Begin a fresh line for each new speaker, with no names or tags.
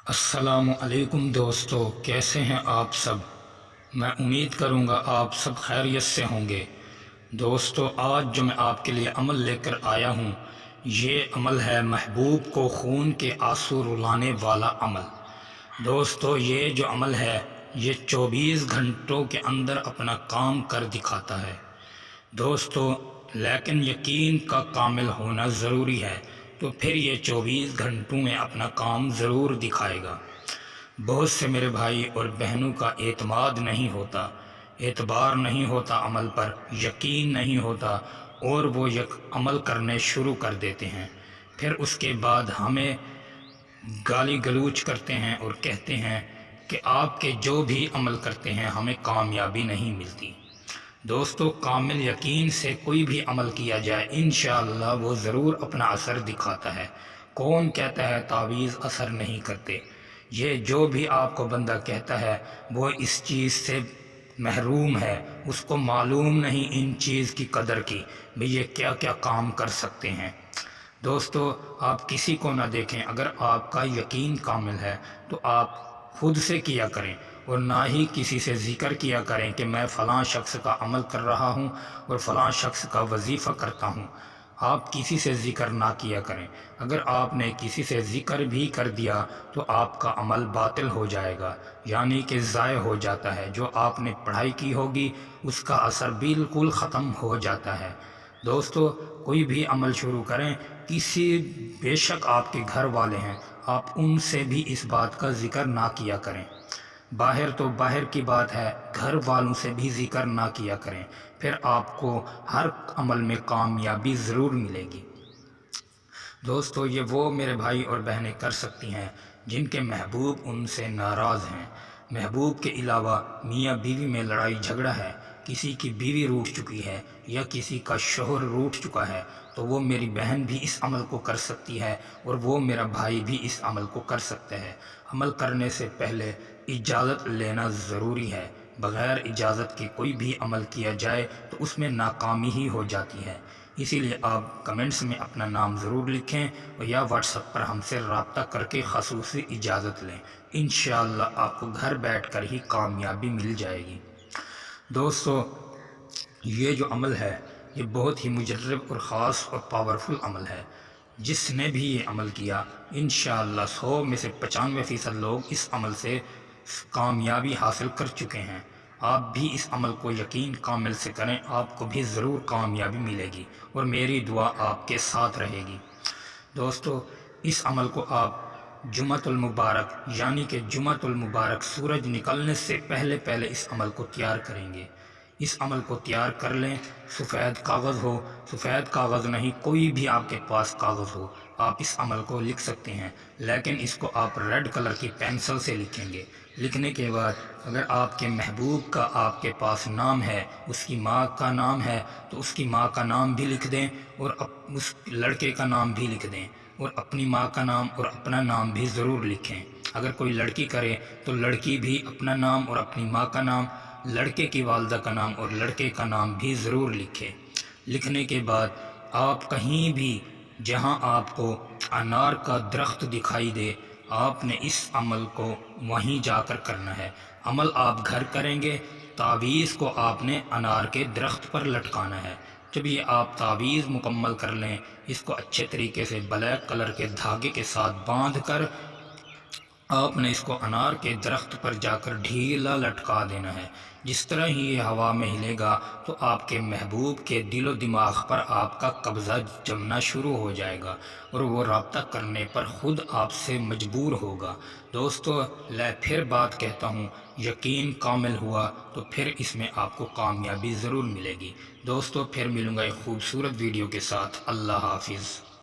السلام علیکم دوستو، کیسے ہیں آپ سب؟ میں امید کروں گا آپ سب خیریت سے ہوں گے۔ دوستو، آج جو میں آپ کے لیے عمل لے کر آیا ہوں، یہ عمل ہے محبوب کو خون کے آنسو رلانے والا عمل۔ دوستو، یہ جو عمل ہے یہ 24 گھنٹوں کے اندر اپنا کام کر دکھاتا ہے۔ دوستو، لیکن یقین کا کامل ہونا ضروری ہے، تو پھر یہ 24 گھنٹوں میں اپنا کام ضرور دکھائے گا۔ بہت سے میرے بھائی اور بہنوں کا اعتماد نہیں ہوتا، اعتبار نہیں ہوتا عمل پر، یقین نہیں ہوتا، اور وہ عمل کرنے شروع کر دیتے ہیں۔ پھر اس کے بعد ہمیں گالی گلوچ کرتے ہیں اور کہتے ہیں کہ آپ کے جو بھی عمل کرتے ہیں ہمیں کامیابی نہیں ملتی۔ دوستو، کامل یقین سے کوئی بھی عمل کیا جائے انشاءاللہ وہ ضرور اپنا اثر دکھاتا ہے۔ کون کہتا ہے تعویذ اثر نہیں کرتے؟ یہ جو بھی آپ کو بندہ کہتا ہے وہ اس چیز سے محروم ہے، اس کو معلوم نہیں ان چیز کی قدر کی، بھی یہ کیا کیا کام کر سکتے ہیں۔ دوستو، آپ کسی کو نہ دیکھیں، اگر آپ کا یقین کامل ہے تو آپ خود سے کیا کریں، اور نہ ہی کسی سے ذکر کیا کریں کہ میں فلاں شخص کا عمل کر رہا ہوں اور فلاں شخص کا وظیفہ کرتا ہوں۔ آپ کسی سے ذکر نہ کیا کریں۔ اگر آپ نے کسی سے ذکر بھی کر دیا تو آپ کا عمل باطل ہو جائے گا، یعنی کہ ضائع ہو جاتا ہے۔ جو آپ نے پڑھائی کی ہوگی اس کا اثر بالکل ختم ہو جاتا ہے۔ دوستو، کوئی بھی عمل شروع کریں، بے شک آپ کے گھر والے ہیں، آپ ان سے بھی اس بات کا ذکر نہ کیا کریں۔ باہر تو باہر کی بات ہے، گھر والوں سے بھی ذکر نہ کیا کریں، پھر آپ کو ہر عمل میں کامیابی ضرور ملے گی۔ دوستو، یہ وہ میرے بھائی اور بہنیں کر سکتی ہیں جن کے محبوب ان سے ناراض ہیں۔ محبوب کے علاوہ میاں بیوی میں لڑائی جھگڑا ہے، کسی کی بیوی روٹھ چکی ہے یا کسی کا شوہر روٹھ چکا ہے، تو وہ میری بہن بھی اس عمل کو کر سکتی ہے اور وہ میرا بھائی بھی اس عمل کو کر سکتا ہے۔ عمل کرنے سے پہلے اجازت لینا ضروری ہے۔ بغیر اجازت کے کوئی بھی عمل کیا جائے تو اس میں ناکامی ہی ہو جاتی ہے۔ اسی لیے آپ کمنٹس میں اپنا نام ضرور لکھیں اور یا واٹس ایپ پر ہم سے رابطہ کر کے خصوصی اجازت لیں۔ انشاءاللہ آپ کو گھر بیٹھ کر ہی کامیابی مل جائے گی۔ دوستو، یہ جو عمل ہے یہ بہت ہی مجرب اور خاص اور پاورفل عمل ہے۔ جس نے بھی یہ عمل کیا انشاءاللہ 100 میں سے 95% لوگ اس عمل سے کامیابی حاصل کر چکے ہیں۔ آپ بھی اس عمل کو یقین کامل سے کریں، آپ کو بھی ضرور کامیابی ملے گی اور میری دعا آپ کے ساتھ رہے گی۔ دوستو، اس عمل کو آپ جمعۃ المبارک یعنی کہ جمعۃ المبارک سورج نکلنے سے پہلے اس عمل کو تیار کریں گے۔ اس عمل کو تیار کر لیں، سفید کاغذ ہو، سفید کاغذ نہیں، کوئی بھی آپ کے پاس کاغذ ہو، آپ اس عمل کو لکھ سکتے ہیں، لیکن اس کو آپ ریڈ کلر کی پینسل سے لکھیں گے۔ لکھنے کے بعد اگر آپ کے محبوب کا آپ کے پاس نام ہے، اس کی ماں کا نام ہے تو اس کی ماں کا نام بھی لکھ دیں اور اس لڑکے کا نام بھی لکھ دیں، اور اپنی ماں کا نام اور اپنا نام بھی ضرور لکھیں۔ اگر کوئی لڑکی کرے تو لڑکی بھی اپنا نام اور اپنی ماں کا نام، لڑکے کی والدہ کا نام اور لڑکے کا نام بھی ضرور لکھیں۔ لکھنے کے بعد آپ کہیں بھی جہاں آپ کو انار کا درخت دکھائی دے، آپ نے اس عمل کو وہیں جا کر کرنا ہے۔ عمل آپ گھر کریں گے، تعویذ کو آپ نے انار کے درخت پر لٹکانا ہے۔ جب یہ آپ تعویذ مکمل کر لیں، اس کو اچھے طریقے سے بلیک کلر کے دھاگے کے ساتھ باندھ کر آپ نے اس کو انار کے درخت پر جا کر ڈھیلا لٹکا دینا ہے۔ جس طرح ہی یہ ہوا میں ہلے گا تو آپ کے محبوب کے دل و دماغ پر آپ کا قبضہ جمنا شروع ہو جائے گا اور وہ رابطہ کرنے پر خود آپ سے مجبور ہوگا۔ دوستو، پھر بات کہتا ہوں، یقین کامل ہوا تو پھر اس میں آپ کو کامیابی ضرور ملے گی۔ دوستو، پھر ملوں گا ایک خوبصورت ویڈیو کے ساتھ۔ اللہ حافظ۔